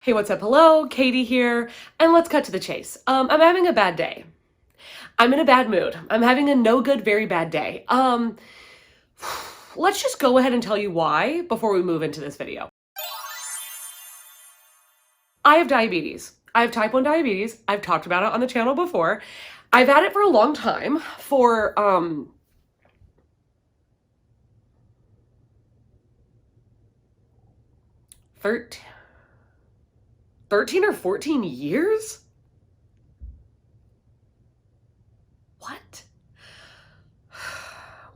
Hey, what's up? Hello, Katie here, and let's cut to the chase. I'm having a bad day. I'm in a bad mood. I'm having a no good, very bad day. Let's just go ahead and tell you why before we move into this video. I have diabetes. I have type 1 diabetes. I've talked about it on the channel before. I've had it for a long time, for 13 or 14 years? What?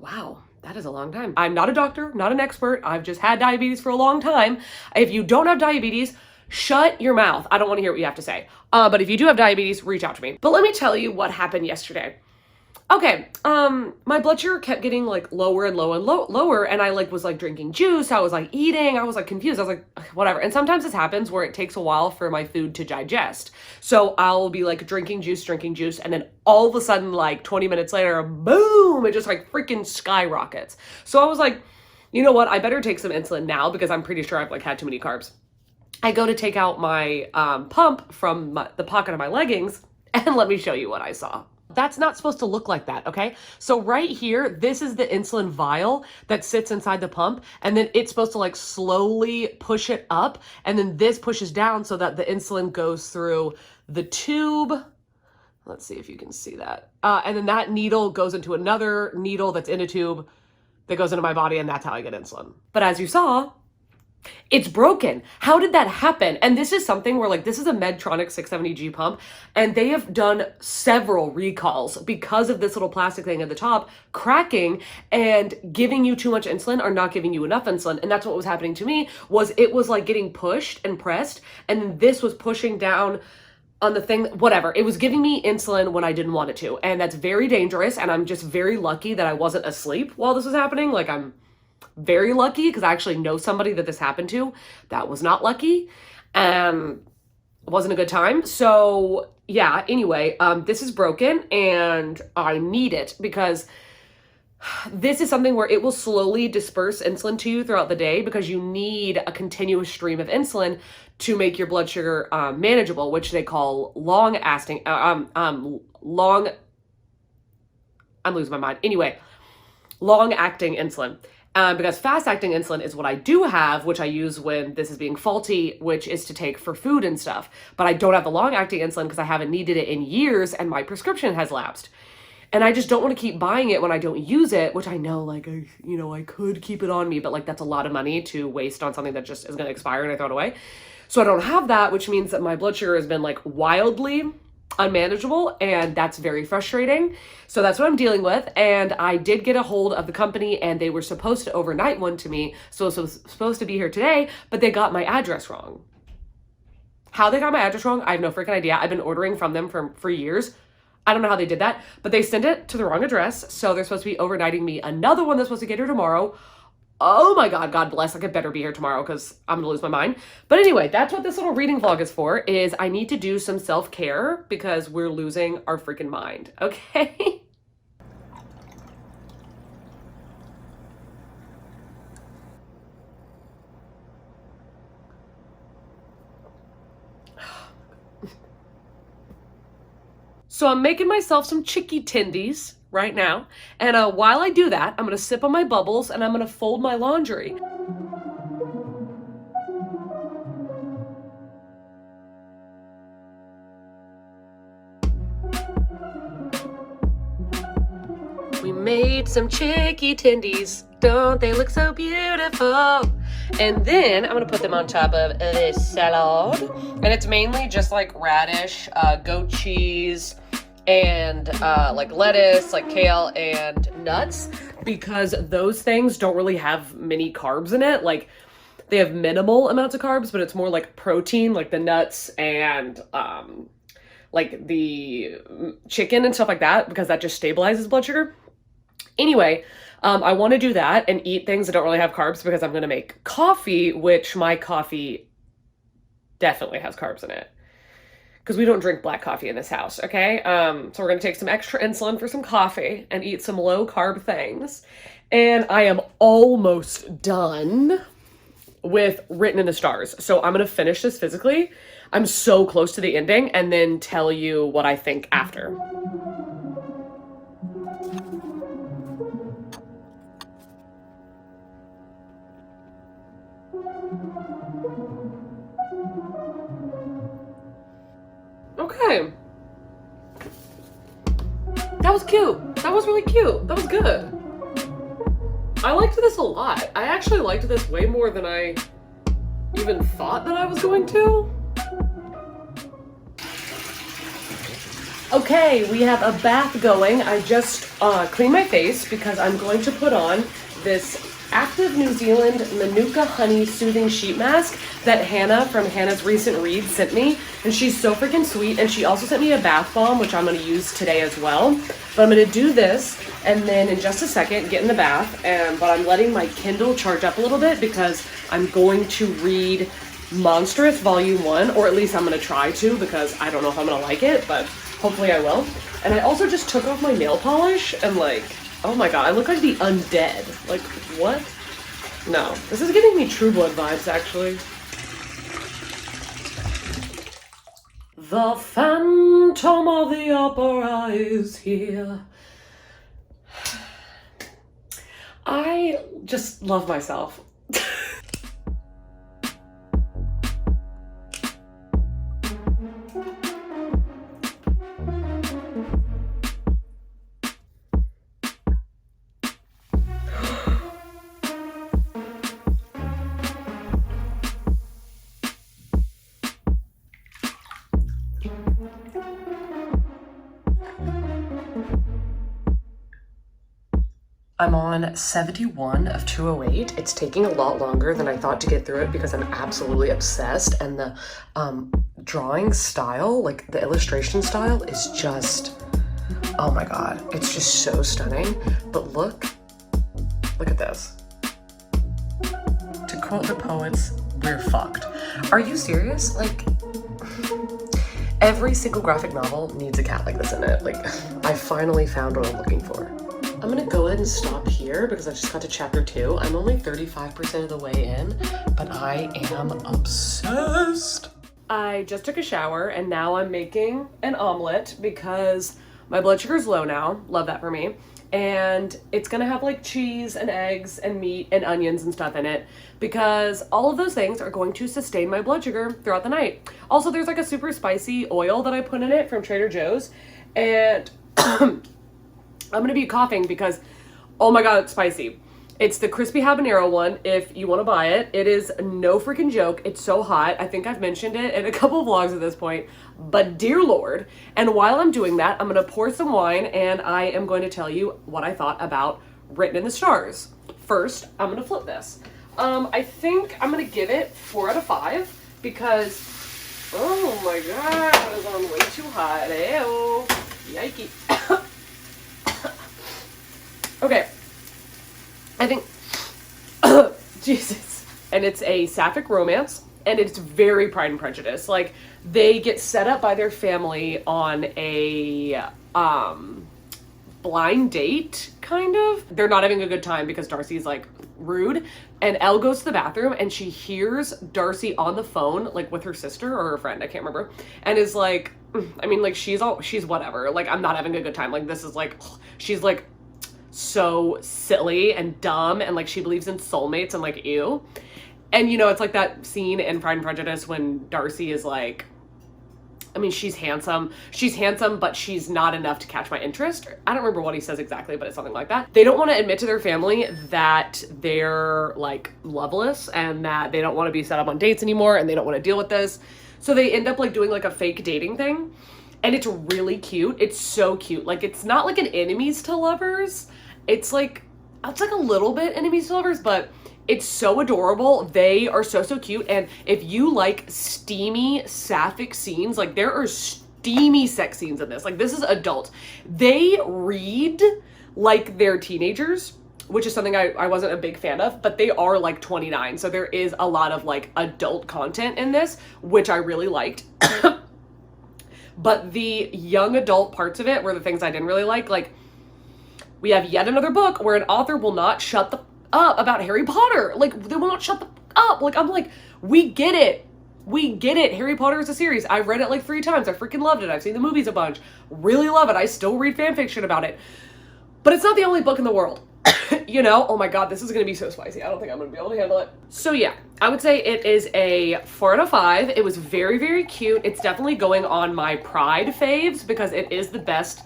Wow, that is a long time. I'm not a doctor, not an expert. I've just had diabetes for a long time. If you don't have diabetes, shut your mouth. I don't want to hear what you have to say. But if you do have diabetes, reach out to me. But let me tell you what happened yesterday. Okay, my blood sugar kept getting like lower and lower, and I was drinking juice, I was eating, I was confused, I was whatever. And sometimes this happens where it takes a while for my food to digest. So I'll be drinking juice, and then all of a sudden 20 minutes later, boom, it just freaking skyrockets. So I was you know what, I better take some insulin now because I'm pretty sure I've had too many carbs. I go to take out my pump from the pocket of my leggings, and let me show you what I saw. That's not supposed to look like that, okay? So right here, this is the insulin vial that sits inside the pump, and then it's supposed to slowly push it up, and then this pushes down so that the insulin goes through the tube. Let's see if you can see that. And then that needle goes into another needle that's in a tube that goes into my body, and that's how I get insulin. But as you saw, it's broken. How did that happen? And this is something where this is a Medtronic 670G pump, and they have done several recalls because of this little plastic thing at the top cracking and giving you too much insulin or not giving you enough insulin. And that's what was happening to me. It was getting pushed and pressed, and this was pushing down on the thing, whatever. It was giving me insulin when I didn't want it to. And that's very dangerous. And I'm just very lucky that I wasn't asleep while this was happening. I'm very lucky because I actually know somebody that this happened to. That was not lucky. It wasn't a good time. So yeah, anyway, this is broken and I need it because this is something where it will slowly disperse insulin to you throughout the day because you need a continuous stream of insulin to make your blood sugar manageable, which they call long-acting, I'm losing my mind. Anyway, long-acting insulin. Because fast-acting insulin is what I do have, which I use when this is being faulty, which is to take for food and stuff. But I don't have the long-acting insulin because I haven't needed it in years and my prescription has lapsed. And I just don't want to keep buying it when I don't use it, which I know, I could keep it on me, but that's a lot of money to waste on something that just is going to expire and I throw it away. So I don't have that, which means that my blood sugar has been wildly unmanageable, and that's very frustrating. So that's what I'm dealing with. And I did get a hold of the company, and they were supposed to overnight one to me. So it was supposed to be here today, but they got my address wrong. How they got my address wrong, I have no freaking idea. I've been ordering from them for years. I don't know how they did that, but they sent it to the wrong address. So they're supposed to be overnighting me another one that's supposed to get here tomorrow. Oh my God, God bless. I better be here tomorrow because I'm gonna lose my mind. But anyway, that's what this little reading vlog is for, is I need to do some self-care because we're losing our freaking mind, okay? So I'm making myself some chicky tendies right now. And while I do that, I'm gonna sip on my bubbles and I'm gonna fold my laundry. We made some chicky tendies. Don't they look so beautiful? And then I'm gonna put them on top of this salad. And it's mainly just radish, goat cheese, and lettuce, kale, and nuts, because those things don't really have many carbs in it. They have minimal amounts of carbs, but it's more protein, the nuts and the chicken and stuff like that, because that just stabilizes blood sugar. Anyway, I want to do that and eat things that don't really have carbs because I'm going to make coffee, which my coffee definitely has carbs in it. Because we don't drink black coffee in this house, okay? So we're going to take some extra insulin for some coffee and eat some low-carb things. And I am almost done. with Written in the Stars. So I'm gonna finish this physically. I'm so close to the ending, and then tell you what I think after. Okay. That was cute. That was really cute. That was good. I liked this a lot. I actually liked this way more than I even thought that I was going to. Okay, we have a bath going. I just cleaned my face because I'm going to put on this Active New Zealand Manuka Honey Soothing Sheet Mask that Hannah from Hannah's Recent Read sent me. And she's so freaking sweet. And she also sent me a bath bomb, which I'm going to use today as well. But I'm going to do this and then in just a second get in the bath. But I'm letting my Kindle charge up a little bit because I'm going to read Monstrous Volume 1. Or at least I'm going to try to, because I don't know if I'm going to like it, but hopefully I will. And I also just took off my nail polish and like, oh my god, I look like the undead. Like, what? No. This is giving me True Blood vibes, actually. The Phantom of the Opera is here. I just love myself. I'm on 71 of 208. It's taking a lot longer than I thought to get through it because I'm absolutely obsessed, and the drawing style, like the illustration style, is just, oh my god, it's just so stunning. But look at this. To quote the poets, we're fucked. Are you serious? Like, every single graphic novel needs a cat like this in it. Like, I finally found what I'm looking for. I'm gonna go ahead and stop here because I just got to chapter 2. I'm only 35% of the way in, but I am obsessed. I just took a shower and now I'm making an omelet because my blood sugar's low now. Love that for me. And it's gonna have like cheese and eggs and meat and onions and stuff in it because all of those things are going to sustain my blood sugar throughout the night. Also, there's like a super spicy oil that I put in it from Trader Joe's, and I'm gonna be coughing because, oh my god, it's spicy. It's the crispy habanero one, if you want to buy it. It is no freaking joke. It's so hot. I think I've mentioned it in a couple of vlogs at this point, but dear Lord. And while I'm doing that, I'm gonna pour some wine and I am going to tell you what I thought about Written in the Stars. First, I'm gonna flip this. I think I'm gonna give it 4 out of 5 because, oh my god, it is on way too hot. Ew. Yikey. Okay, I think, Jesus, and it's a sapphic romance, and it's very Pride and Prejudice. Like, they get set up by their family on a, blind date, kind of. They're not having a good time because Darcy's, like, rude, and Elle goes to the bathroom, and she hears Darcy on the phone, like, with her sister or her friend, I can't remember, and is like, I mean, like, she's whatever. Like, I'm not having a good time. Like, this is, like, she's, like, so silly and dumb, and like she believes in soulmates and like ew. And you know, it's like that scene in Pride and Prejudice when Darcy is like, I mean, she's handsome, but she's not enough to catch my interest. I don't remember what he says exactly, but it's something like that. They don't want to admit to their family that they're like loveless and that they don't want to be set up on dates anymore and they don't want to deal with this. So they end up like doing like a fake dating thing, and it's really cute. It's so cute. Like, it's not like an enemies to lovers. It's like a little bit enemies to lovers, but it's so adorable. They are so cute. And if you like steamy sapphic scenes, like there are steamy sex scenes in this. Like, this is adult. They read like they're teenagers, which is something I wasn't a big fan of, but they are like 29. So there is a lot of like adult content in this, which I really liked. But the young adult parts of it were the things I didn't really like we have yet another book where an author will not shut the up about Harry Potter. Like, they will not shut the up. Like, I'm like, we get it. We get it. Harry Potter is a series. I've read it like 3 times. I freaking loved it. I've seen the movies a bunch. Really love it. I still read fan fiction about it. But it's not the only book in the world. You know? Oh my god, this is gonna be so spicy. I don't think I'm gonna be able to handle it. So yeah, I would say it is a 4 out of 5. It was very, very cute. It's definitely going on my Pride faves because it is the best.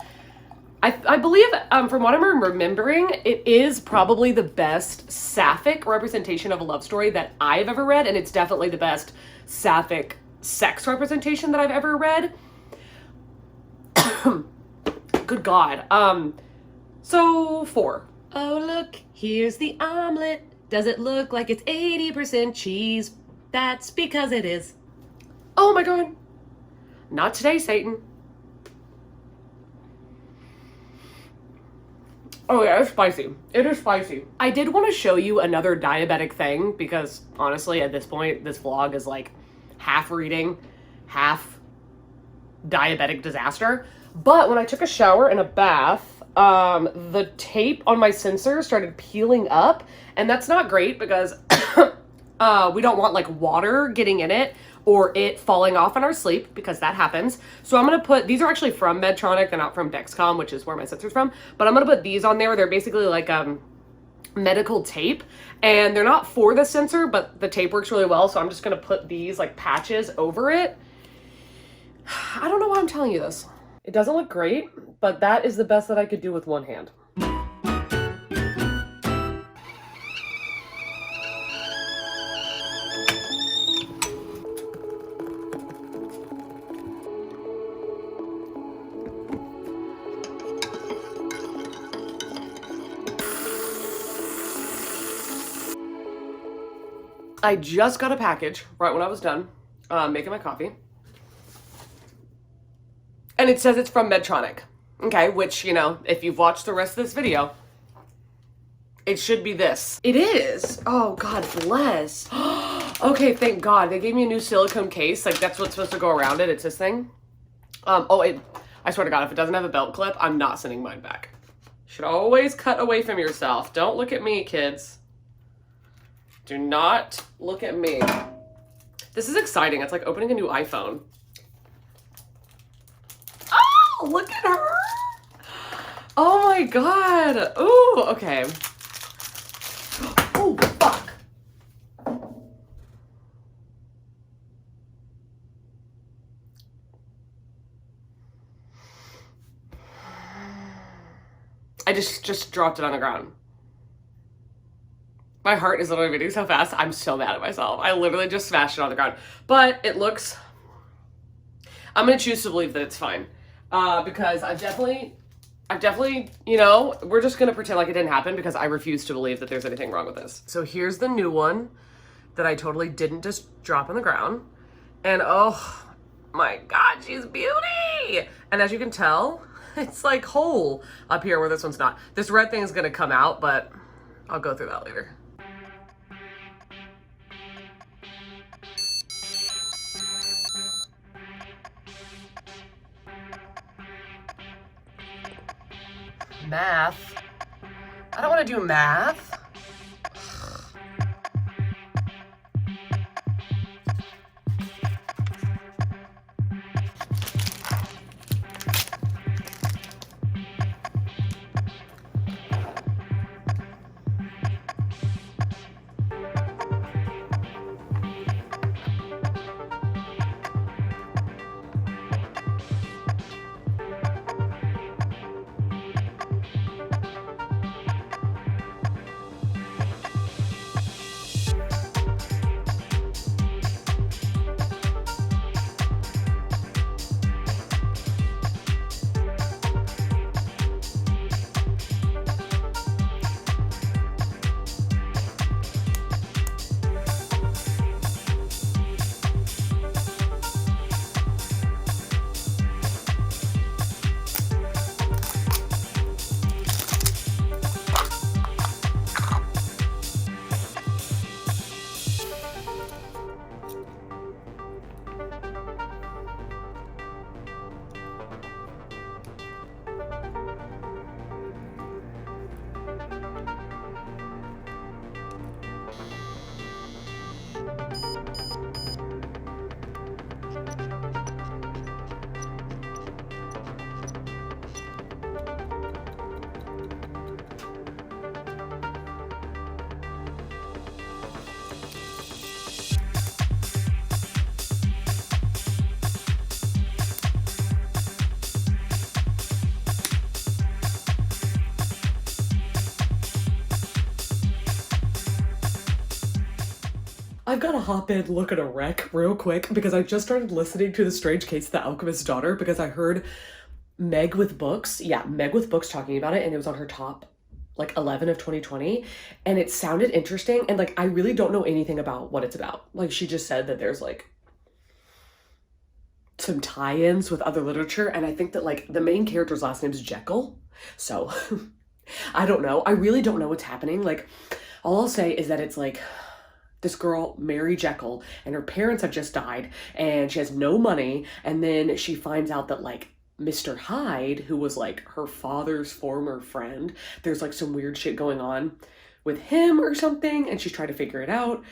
I believe, from what I'm remembering, it is probably the best sapphic representation of a love story that I've ever read, and it's definitely the best sapphic sex representation that I've ever read. Good God. So 4. Oh, look, here's the omelet. Does it look like it's 80% cheese? That's because it is. Oh my god. Not today, Satan. Oh yeah, it's spicy. It is spicy. I did want to show you another diabetic thing because honestly, at this point, this vlog is like half reading, half diabetic disaster. But when I took a shower and a bath, the tape on my sensor started peeling up, and that's not great because we don't want like water getting in it or it falling off in our sleep because that happens. So I'm gonna put, these are actually from Medtronic, they're not from Dexcom, which is where my sensor's from, but I'm gonna put these on there. They're basically like medical tape, and they're not for the sensor, but the tape works really well, so I'm just gonna put these like patches over it. I don't know why I'm telling you this. It doesn't look great, but that is the best that I could do with one hand. I just got a package right when I was done making my coffee. And it says it's from Medtronic. Okay, which, you know, if you've watched the rest of this video, it should be this. It is. Oh, God bless. Okay, thank God. They gave me a new silicone case. Like, that's what's supposed to go around it. It's this thing. I swear to God, if it doesn't have a belt clip, I'm not sending mine back. You should always cut away from yourself. Don't look at me, kids. Do not look at me. This is exciting. It's like opening a new iPhone. Oh, look at her. Oh my God. Ooh, okay. Oh, fuck. I just dropped it on the ground. My heart is literally beating so fast. I'm so mad at myself. I literally just smashed it on the ground. But it looks... I'm going to choose to believe that it's fine. Because I've definitely, you know, we're just going to pretend like it didn't happen because I refuse to believe that there's anything wrong with this. So here's the new one that I totally didn't just drop on the ground. And oh my God, she's beauty. And as you can tell, it's like whole up here where this one's not. This red thing is going to come out, but I'll go through that later. Math. I don't want to do math. I've got to hop in, look at a wreck real quick because I just started listening to The Strange Case of the Alchemist's Daughter because I heard Meg with Books. Yeah, Meg with Books talking about it, and it was on her top like 11 of 2020, and it sounded interesting, and like I really don't know anything about what it's about. Like she just said that there's like some tie-ins with other literature, and I think that like the main character's last name is Jekyll. So I don't know. I really don't know what's happening. Like all I'll say is that it's like this girl, Mary Jekyll, and her parents have just died and she has no money. And then she finds out that like Mr. Hyde, who was like her father's former friend, there's like some weird shit going on with him or something. And she's trying to figure it out.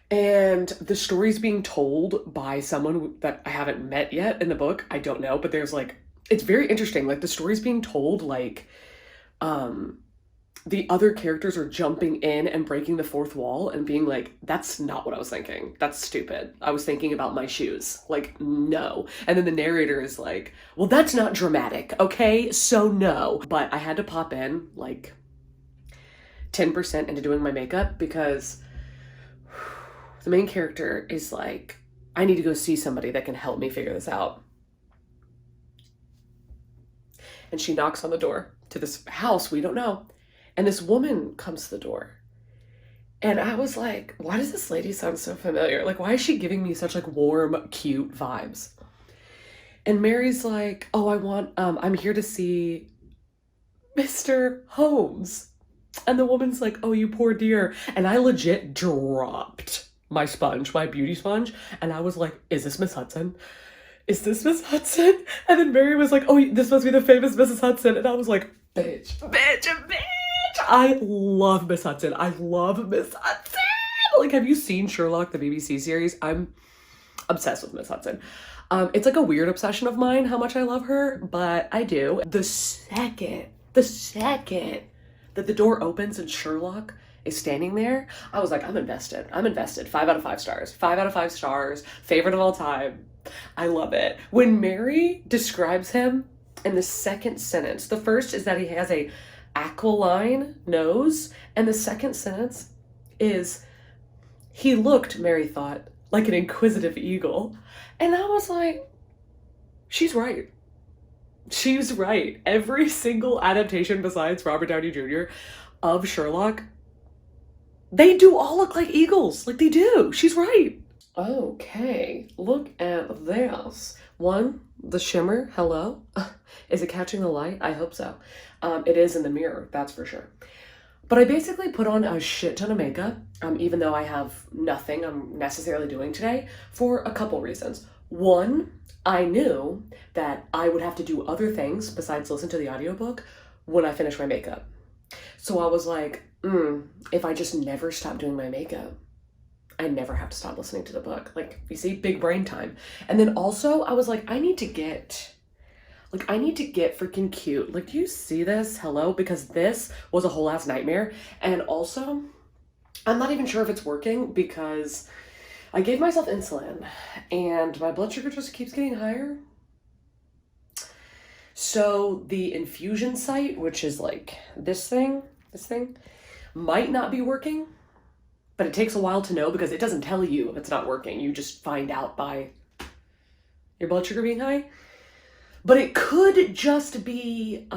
And the story's being told by someone that I haven't met yet in the book. I don't know, but there's like, it's very interesting. Like the story's being told like, the other characters are jumping in and breaking the fourth wall and being like, that's not what I was thinking. That's stupid. I was thinking about my shoes. Like, no. And then the narrator is like, well, that's not dramatic. Okay. So no, but I had to pop in like 10% into doing my makeup because the main character is like, I need to go see somebody that can help me figure this out. And she knocks on the door to this house we don't know. And this woman comes to the door. And I was like, why does this lady sound so familiar? Like, why is she giving me such like warm, cute vibes? And Mary's like, oh, I'm here to see Mr. Holmes. And the woman's like, oh, you poor dear. And I legit dropped my sponge, my beauty sponge. And I was like, is this Miss Hudson? Is this Miss Hudson? And then Mary was like, oh, this must be the famous Mrs. Hudson. And I was like, bitch. I love Miss Hudson. I love Miss Hudson. Like, have you seen Sherlock, the BBC series? I'm obsessed with Miss Hudson. It's like a weird obsession of mine how much I love her, but I do. The second that the door opens and Sherlock is standing there, I was like, I'm invested. 5 out of 5 stars. 5 out of 5 stars. Favorite of all time. I love it. When Mary describes him in the second sentence, the first is that he has a aquiline nose, and the second sentence is, he looked, Mary thought, like an inquisitive eagle. And I was like, she's right. She's right. Every single adaptation besides Robert Downey Jr. of Sherlock, they do all look like eagles. Like they do. She's right. Okay, look at this. One, the shimmer, hello. Is it catching the light? I hope so. It is in the mirror, that's for sure. But I basically put on a shit ton of makeup, even though I have nothing I'm necessarily doing today, for a couple reasons. One, I knew that I would have to do other things besides listen to the audiobook when I finish my makeup. So I was like, if I just never stop doing my makeup, I never have to stop listening to the book. Like, you see, big brain time. And then also I was like, I need to get freaking cute. Like, do you see this? Hello? Because this was a whole ass nightmare. And also, I'm not even sure if it's working because I gave myself insulin and my blood sugar just keeps getting higher. So the infusion site, which is like this thing, might not be working, but it takes a while to know because it doesn't tell you if it's not working. You just find out by your blood sugar being high. But it could just be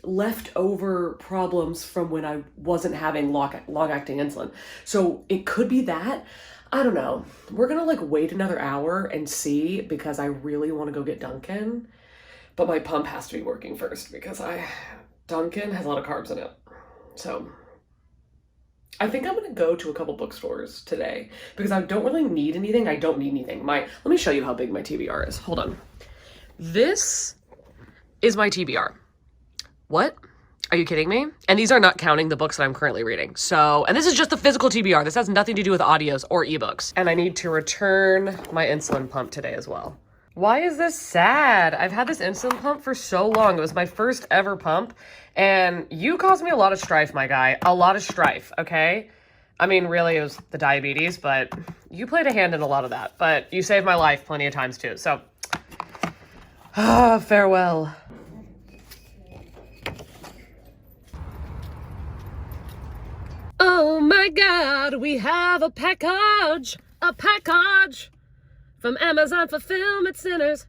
leftover problems from when I wasn't having long-acting insulin. So it could be that. I don't know. We're gonna like wait another hour and see because I really want to go get Dunkin'. But my pump has to be working first because Dunkin' has a lot of carbs in it. So I think I'm gonna go to a couple bookstores today because I don't really need anything. I don't need anything. Let me show you how big my TBR is. Hold on. This is my TBR. What? Are you kidding me? And these are not counting the books that I'm currently reading. So, and this is just the physical TBR. This has nothing to do with audios or ebooks. And I need to return my insulin pump today as well. Why is this sad? I've had this insulin pump for so long. It was my first ever pump. And you caused me a lot of strife, my guy. A lot of strife, okay? I mean, really, it was the diabetes, but you played a hand in a lot of that. But you saved my life plenty of times too. So, farewell. Oh my God, we have a package from Amazon Fulfillment Centers.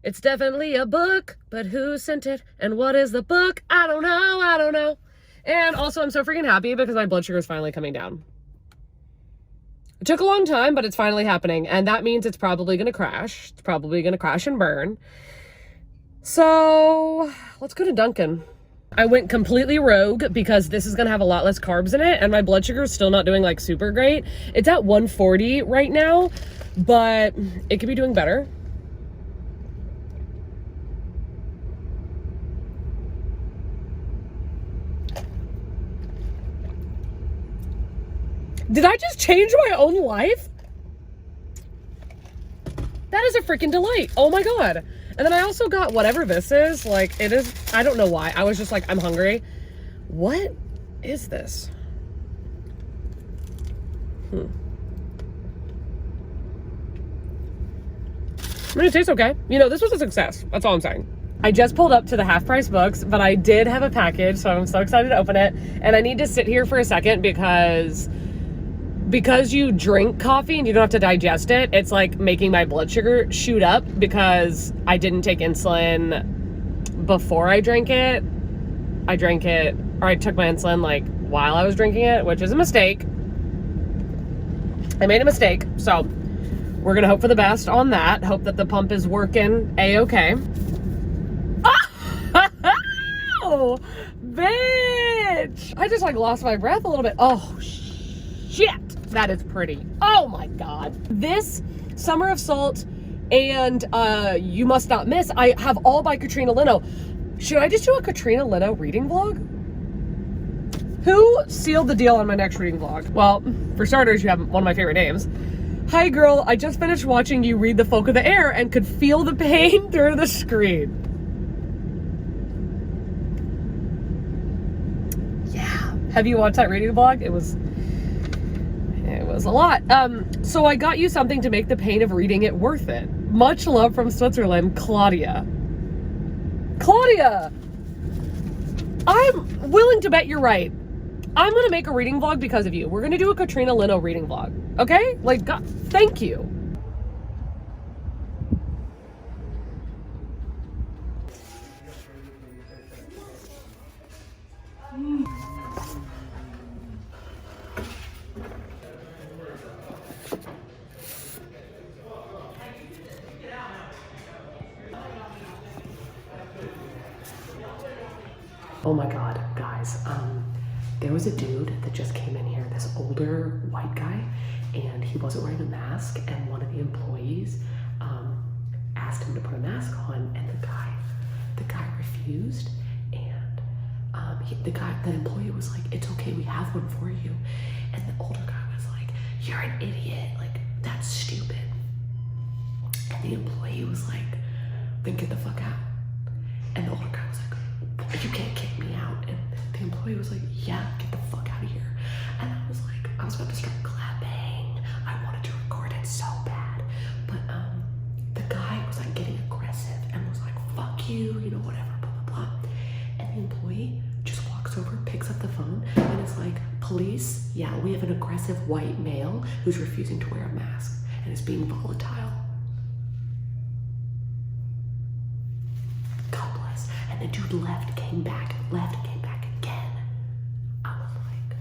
It's definitely a book, but who sent it and what is the book? I don't know. And also, I'm so freaking happy because my blood sugar is finally coming down. It took a long time, but it's finally happening. And that means it's probably going to crash. It's probably going to crash and burn. So let's go to Dunkin'. I went completely rogue because this is going to have a lot less carbs in it. And my blood sugar is still not doing like super great. It's at 140 right now, but it could be doing better. Did I just change my own life? That is a freaking delight. Oh my God. And then I also got whatever this is. Like, it is, I don't know why. I was just like, I'm hungry. What is this? I mean, it tastes okay. You know, this was a success. That's all I'm saying. I just pulled up to the half price books, but I did have a package, so I'm so excited to open it. And I need to sit here for a second because you drink coffee and you don't have to digest it, it's like making my blood sugar shoot up because I didn't take insulin before I drank it. I took my insulin like while I was drinking it, which is a mistake. I made a mistake, so we're gonna hope for the best on that. Hope that the pump is working a-okay. Oh, bitch! I just like lost my breath a little bit. Oh, shit! That is pretty. Oh my God. This Summer of Salt and You Must Not Miss, I have all by Katrina Leno. Should I just do a Katrina Leno reading vlog? Who sealed the deal on my next reading vlog? Well, for starters, you have one of my favorite names. Hi girl, I just finished watching you read The Folk of the Air and could feel the pain through the screen. Yeah. Have you watched that reading vlog? It was a lot. So I got you something to make the pain of reading it worth it. Much love from Switzerland, Claudia. Claudia! I'm willing to bet you're right. I'm gonna make a reading vlog because of you. We're gonna do a Katrina Leno reading vlog. Okay? Like, God, thank you. Oh my God, guys, there was a dude that just came in here, this older white guy, and he wasn't wearing a mask, and one of the employees asked him to put a mask on, and the guy refused, and the employee was like, it's okay, we have one for you, and the older guy was like, you're an idiot, like, that's stupid, and the employee was like, then get the fuck out, and the older guy was like, you can't kick me out. And the employee was like, yeah, get the fuck out of here. And I was like, I was about to start clapping. I wanted to record it so bad. But the guy was like getting aggressive and was like, fuck you, whatever, blah, blah, blah. And the employee just walks over, picks up the phone, and is like, police, yeah, we have an aggressive white male who's refusing to wear a mask and is being volatile. And the dude left, came back again. I was like,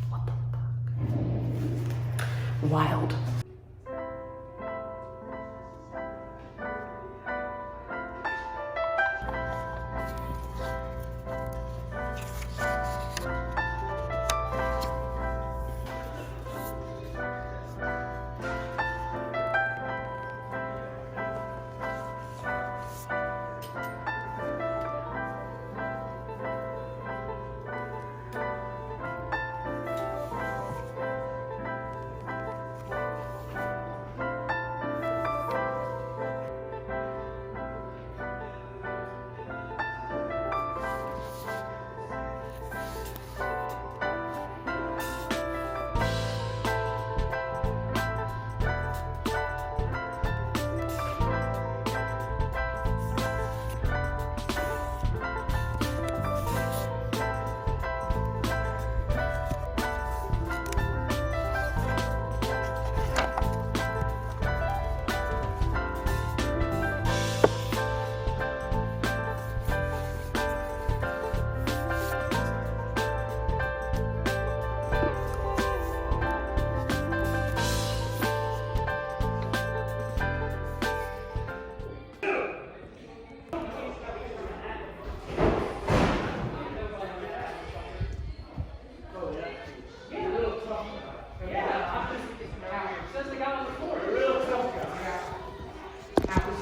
what the fuck? Wild.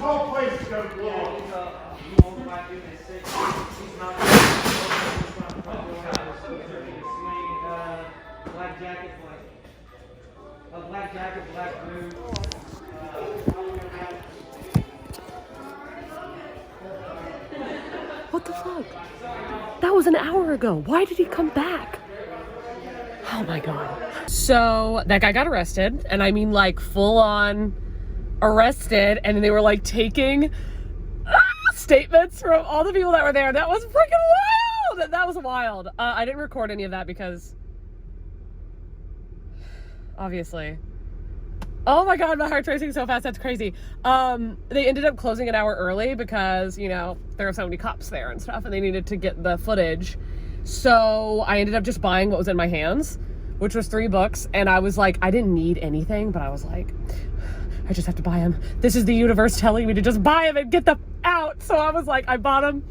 whole place is going to blow up. Black jacket, black boots. What the fuck? That was an hour ago. Why did he come back? Oh my God. So that guy got arrested, and I mean like full on arrested, and they were like taking statements from all the people that were there. That was freaking wild. That was wild. I didn't record any of that because obviously. Oh my God, my heart's racing so fast. That's crazy. They ended up closing an hour early because, you know, there were so many cops there and stuff, and they needed to get the footage. So I ended up just buying what was in my hands, which was 3 books. And I was like, I didn't need anything, but I was like, I just have to buy them. This is the universe telling me to just buy them and get them out. So I was like, I bought them.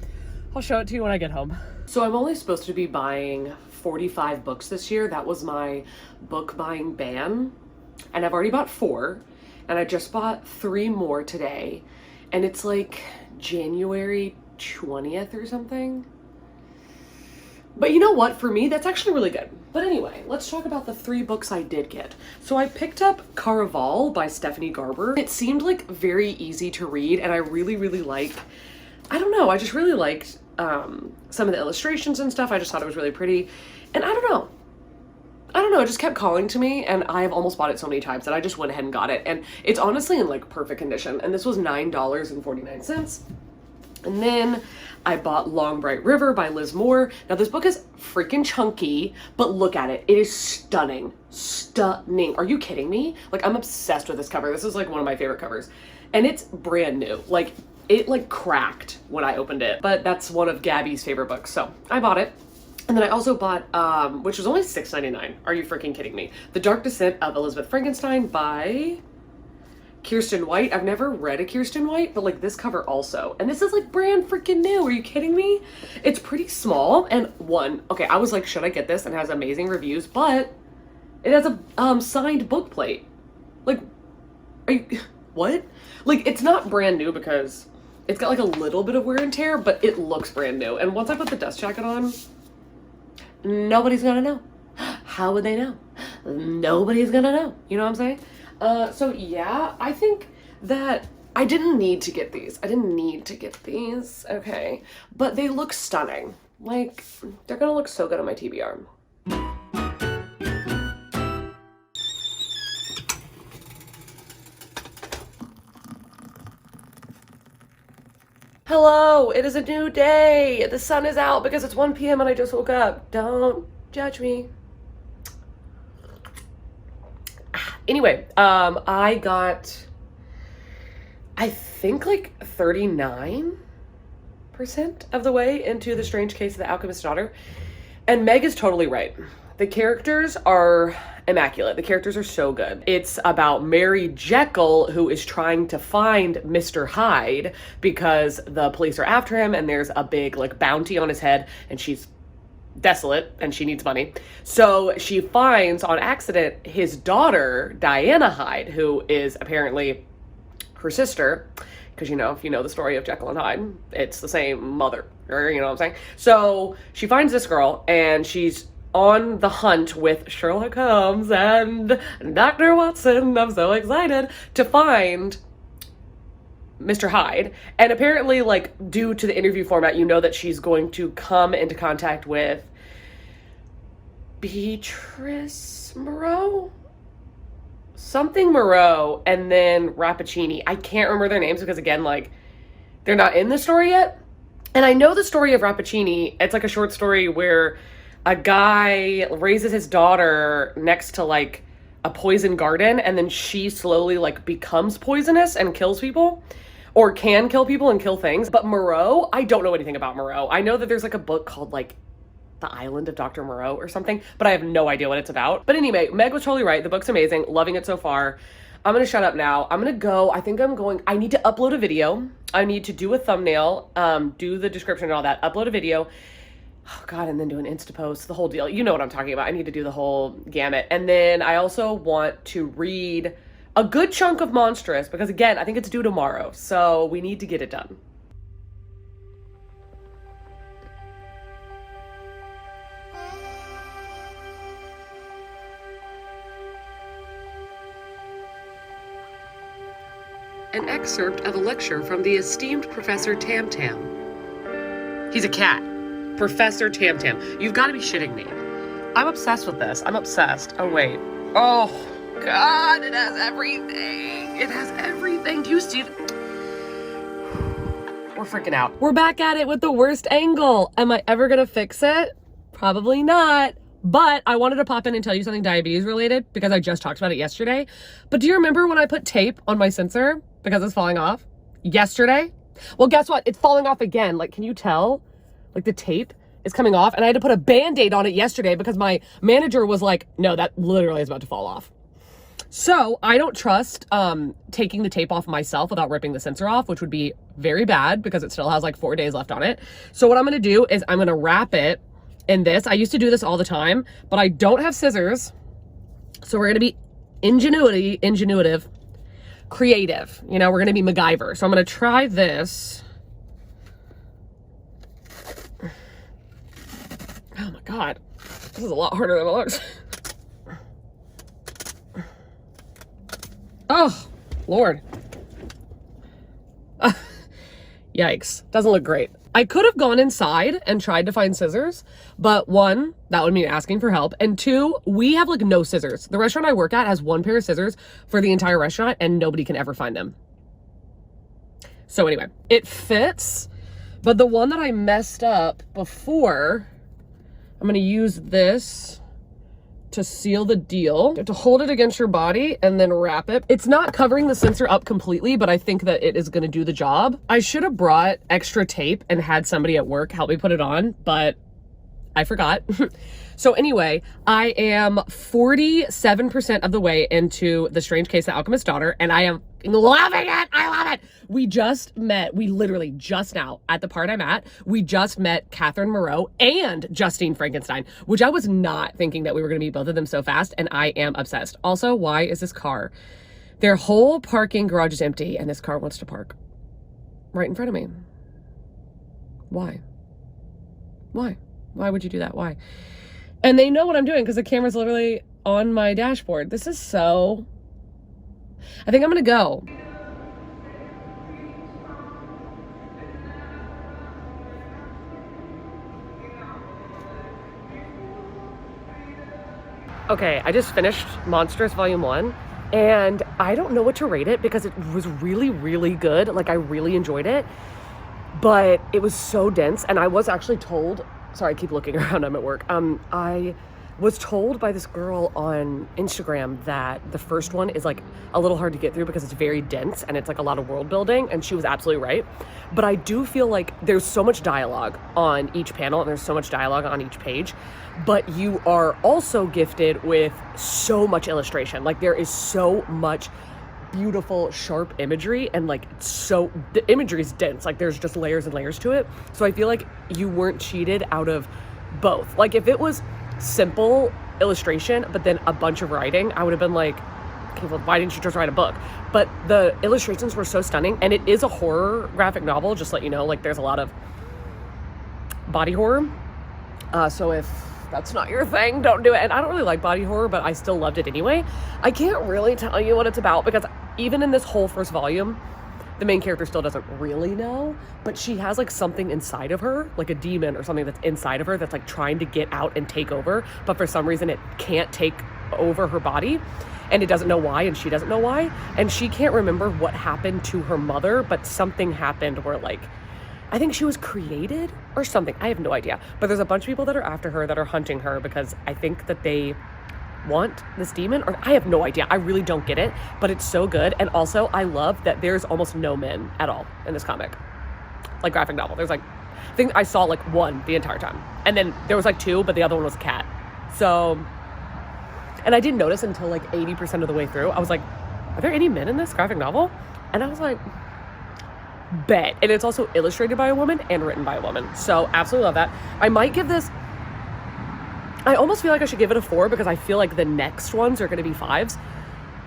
I'll show it to you when I get home. So I'm only supposed to be buying 45 books this year. That was my book buying ban. And I've already bought 4, and I just bought 3 more today, and it's like January 20th or something. But you know what? For me, that's actually really good. But anyway, let's talk about the 3 books I did get. So I picked up Caraval by Stephanie Garber. It seemed like very easy to read, and I really, really liked, I don't know, I just really liked some of the illustrations and stuff. I just thought it was really pretty, and I don't know, it just kept calling to me, and I have almost bought it so many times that I just went ahead and got it, and it's honestly in like perfect condition, and this was $9.49. And then I bought Long Bright River by Liz Moore. Now this book is freaking chunky, but look at it. It is stunning. Stunning. Are you kidding me? Like, I'm obsessed with this cover. This is like one of my favorite covers, and it's brand new. Like, it like cracked when I opened it, but that's one of Gabby's favorite books, so I bought it. And then I also bought, which was only $6.99. Are you freaking kidding me? The Dark Descent of Elizabeth Frankenstein by Kirsten White. I've never read a Kirsten White, but like this cover also. And this is like brand freaking new. Are you kidding me? It's pretty small. And okay, I was like, should I get this? And it has amazing reviews, but it has a signed book plate. Like, what? Like, it's not brand new because it's got like a little bit of wear and tear, but it looks brand new. And once I put the dust jacket on, nobody's gonna know. How would they know? Nobody's gonna know. You know what I'm saying? So yeah, I think that I didn't need to get these. Okay. But they look stunning. Like, they're gonna look so good on my TBR. Hello, it is a new day. The sun is out because it's 1 p.m. and I just woke up. Don't judge me. Anyway, I got, I think like 39% of the way into The Strange Case of the Alchemist's Daughter. And Meg is totally right. The characters are immaculate. The characters are so good. It's about Mary Jekyll, who is trying to find Mr. Hyde because the police are after him and there's a big like bounty on his head, and she's desolate and she needs money. So she finds on accident his daughter, Diana Hyde, who is apparently her sister, because you know, if you know the story of Jekyll and Hyde, it's the same mother, or you know what I'm saying? So she finds this girl and she's on the hunt with Sherlock Holmes and Dr. Watson. I'm so excited to find Mr. Hyde. And apparently, like, due to the interview format, you know that she's going to come into contact with Beatrice Moreau? Something Moreau, and then Rappaccini. I can't remember their names because, again, like, they're not in the story yet. And I know the story of Rappaccini. It's like a short story where a guy raises his daughter next to like a poison garden, and then she slowly like becomes poisonous and kills people, or can kill people and kill things. But Moreau, I don't know anything about Moreau. I know that there's like a book called like The Island of Dr. Moreau or something, but I have no idea what it's about. But anyway, Meg was totally right. The book's amazing. Loving it so far. I'm gonna shut up now. I'm gonna go. I need to upload a video. I need to do a thumbnail, do the description and all that, upload a video. Oh God, and then do an Insta post, the whole deal. You know what I'm talking about. I need to do the whole gamut. And then I also want to read a good chunk of Monstrous because, again, I think it's due tomorrow. So we need to get it done. An excerpt of a lecture from the esteemed Professor Tam Tam. He's a cat. Professor Tam Tam. You've got to be shitting me. I'm obsessed with this. I'm obsessed. Oh, wait. Oh, God, it has everything. It has everything. Do you see it? We're freaking out. We're back at it with the worst angle. Am I ever going to fix it? Probably not. But I wanted to pop in and tell you something diabetes related because I just talked about it yesterday. But do you remember when I put tape on my sensor because it's falling off yesterday? Well, guess what? It's falling off again. Like, can you tell? Like, the tape is coming off, and I had to put a Band-Aid on it yesterday because my manager was like, no, that literally is about to fall off. So I don't trust taking the tape off myself without ripping the sensor off, which would be very bad because it still has like 4 days left on it. So what I'm going to do is I'm going to wrap it in this. I used to do this all the time, but I don't have scissors. So we're going to be ingenuitive, creative. You know, we're going to be MacGyver. So I'm going to try this. Oh my God, this is a lot harder than it looks. Oh, Lord. Yikes, doesn't look great. I could have gone inside and tried to find scissors, but one, that would mean asking for help. And two, we have like no scissors. The restaurant I work at has one pair of scissors for the entire restaurant and nobody can ever find them. So anyway, it fits, but the one that I messed up before, I'm going to use this to seal the deal. You have to hold it against your body and then wrap it. It's not covering the sensor up completely, but I think that it is going to do the job. I should have brought extra tape and had somebody at work help me put it on, but I forgot. So anyway, I am 47% of the way into The Strange Case of Alchemist's Daughter, and I am loving it. I love it. We just met, we literally just now at the part I'm at, we just met Catherine Moreau and Justine Frankenstein, which I was not thinking that we were going to meet both of them so fast, and I am obsessed. Also, why is this car? Their whole parking garage is empty, and this car wants to park right in front of me. Why? Why? Why would you do that? Why? And they know what I'm doing because the camera's literally on my dashboard. This is so... I think I'm going to go. Okay, I just finished Monstrous Volume 1, and I don't know what to rate it because it was really, really good. Like, I really enjoyed it, but it was so dense, and I was actually told... Sorry, I keep looking around. I'm at work. I was told by this girl on Instagram that the first one is like a little hard to get through because it's very dense and it's like a lot of world building, and she was absolutely right. But I do feel like there's so much dialogue on each panel and there's so much dialogue on each page, but you are also gifted with so much illustration. Like, there is so much beautiful, sharp imagery, and like, so the imagery is dense. Like, there's just layers and layers to it. So I feel like you weren't cheated out of both. Like, if it was simple illustration but then a bunch of writing, I would have been like, okay, well, why didn't you just write a book? But the illustrations were so stunning, and it is a horror graphic novel, just to let you know. Like, there's a lot of body horror, so if that's not your thing, don't do it. And I don't really like body horror, but I still loved it anyway. I can't really tell you what it's about because even in this whole first volume, the main character still doesn't really know, but she has like something inside of her, like a demon or something that's inside of her that's like trying to get out and take over, but for some reason it can't take over her body, and it doesn't know why, and she doesn't know why, and she can't remember what happened to her mother, but something happened where, like, I think she was created or something. I have no idea, but there's a bunch of people that are after her, that are hunting her because I think that they want this demon, or I have no idea. I really don't get it, but it's so good. And also, I love that there's almost no men at all in this comic, like graphic novel. There's like, I think I saw like one the entire time, and then there was like two, but the other one was a cat. So, and I didn't notice until like 80% of the way through. I was like, are there any men in this graphic novel? And I was like, bet. And it's also illustrated by a woman and written by a woman. So absolutely love that. I might give this, I almost feel like I should give it a 4 because I feel like the next ones are going to be 5s.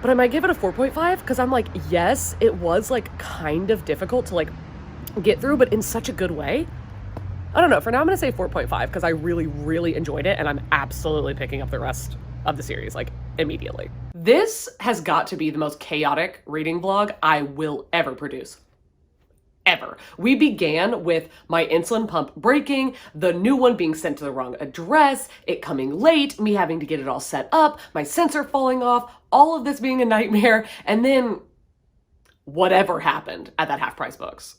but I might give it a 4.5 because I'm like, yes, it was like kind of difficult to like get through, but in such a good way. I don't know. For now, I'm going to say 4.5 because I really, really enjoyed it, and I'm absolutely picking up the rest of the series like immediately. This has got to be the most chaotic reading vlog I will ever produce. Ever. We began with my insulin pump breaking, the new one being sent to the wrong address, it coming late, me having to get it all set up, my sensor falling off, all of this being a nightmare, and then whatever happened at that Half Price Books.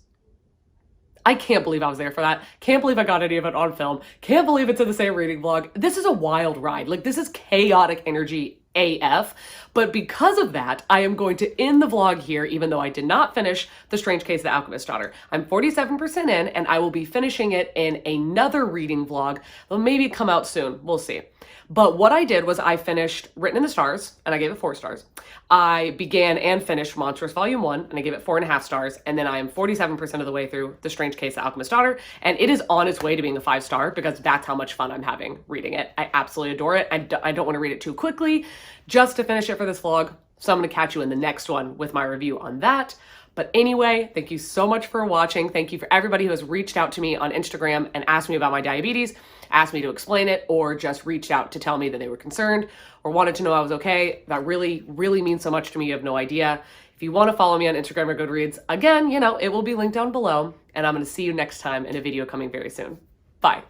I can't believe I was there for that. Can't believe I got any of it on film. Can't believe it's in the same reading vlog. This is a wild ride. Like, this is chaotic energy AF. But because of that, I am going to end the vlog here, even though I did not finish The Strange Case of the Alchemist Daughter. I'm 47% in, and I will be finishing it in another reading vlog. It'll maybe come out soon. We'll see. But what I did was I finished Written in the Stars, and I gave it 4 stars. I began and finished Monstrous Volume 1, and I gave it 4.5 stars. And then I am 47% of the way through The Strange Case of the Alchemist Daughter, and it is on its way to being a 5-star because that's how much fun I'm having reading it. I absolutely adore it. I don't want to read it too quickly just to finish it for this vlog. So I'm going to catch you in the next one with my review on that. But anyway, thank you so much for watching. Thank you for everybody who has reached out to me on Instagram and asked me about my diabetes, asked me to explain it, or just reached out to tell me that they were concerned or wanted to know I was okay. That really, really means so much to me. You have no idea. If you want to follow me on Instagram or Goodreads, again, you know, it will be linked down below. And I'm going to see you next time in a video coming very soon. Bye.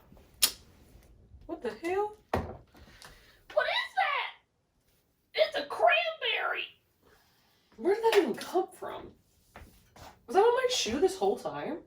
What the hell? What is that? It's a cranberry. Where did that even come from? Was that on my shoe this whole time?